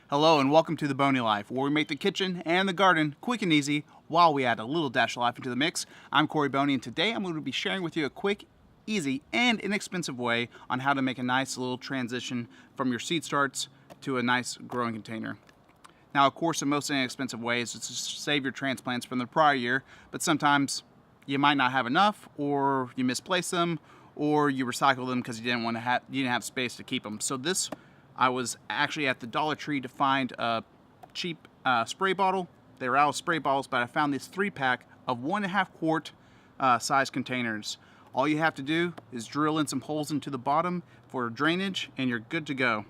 Hello and welcome to the Boney Life, where we make the kitchen and the garden quick and easy while we add a little dash of life into the mix. I'm Corey Boney, and today I'm going to be sharing with you a quick, easy, and inexpensive way on how to make a nice little transition from your seed starts to a nice growing container. Now, of course, the most inexpensive way is to save your transplants from the prior year, but sometimes you might not have enough, or you misplace them, or you recycle them because you didn't have space to keep them. So I was actually at the Dollar Tree to find a cheap spray bottle. They were out of spray bottles, but I found this 3-pack of 1.5 quart size containers. All you have to do is drill in some holes into the bottom for drainage, and you're good to go.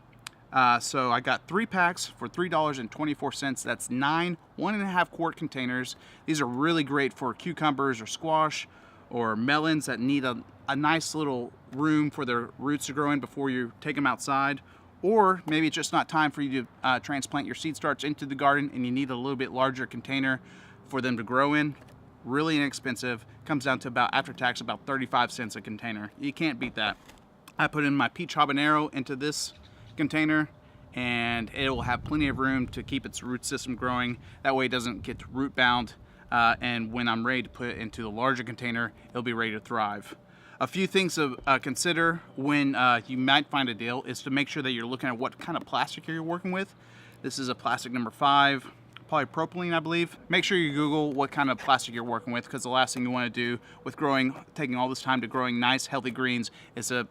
So I got 3 packs for $3.24. That's 9 1.5 quart containers. These are really great for cucumbers or squash or melons that need a nice little room for their roots to grow in before you take them outside. Or maybe it's just not time for you to transplant your seed starts into the garden and you need a little bit larger container for them to grow in. Really inexpensive. Comes down to about, after tax, about 35 cents a container. You can't beat that. I put in my peach habanero into this container, and it will have plenty of room to keep its root system growing. That way it doesn't get root bound, and when I'm ready to put it into the larger container, it'll be ready to thrive. A few things to consider when you might find a deal is to make sure that you're looking at what kind of plastic you're working with. This is a plastic number 5, polypropylene, I believe. Make sure you Google what kind of plastic you're working with, because the last thing you want to do with taking all this time to growing nice, healthy greens is to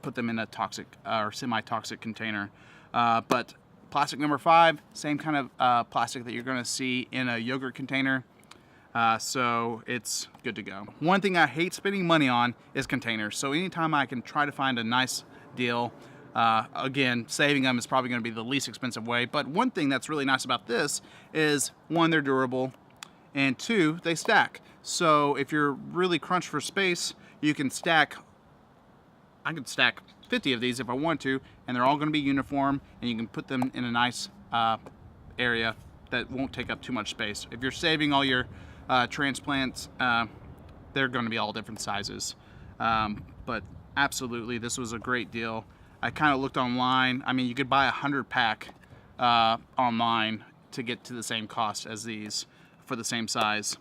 put them in a toxic or semi-toxic container. But plastic number 5, same kind of plastic that you're going to see in a yogurt container. So it's good to go. One thing I hate spending money on is containers. So anytime I can try to find a nice deal, again, saving them is probably going to be the least expensive way. But one thing that's really nice about this is, 1, they're durable, and 2, they stack. So if you're really crunched for space, you can stack. I could stack 50 of these if I want to, and they're all going to be uniform, and you can put them in a nice area that won't take up too much space. If you're saving all your transplants, they're going to be all different sizes, but absolutely this was a great deal. I kind of looked online. I mean, you could buy 100-pack online to get to the same cost as these for the same size.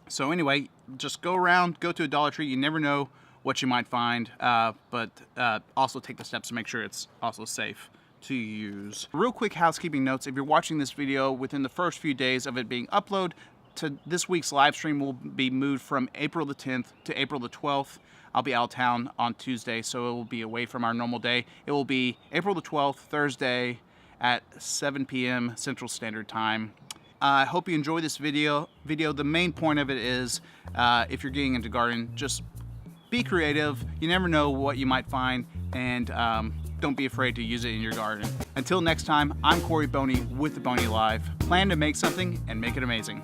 So anyway, just go to a Dollar Tree. You never know what you might find, but also take the steps to make sure it's also safe to use. Real quick housekeeping notes: if you're watching this video within the first few days of it being uploaded, to this week's live stream will be moved from April the 10th to April the 12th. I'll be out of town on Tuesday, so it will be away from our normal day. It will be April the 12th, Thursday at 7 p.m. Central Standard Time. I hope you enjoy this video. The main point of it is, if you're getting into gardening, just be creative. You never know what you might find, and don't be afraid to use it in your garden. Until next time, I'm Corey Boney with the Boney Live. Plan to make something and make it amazing.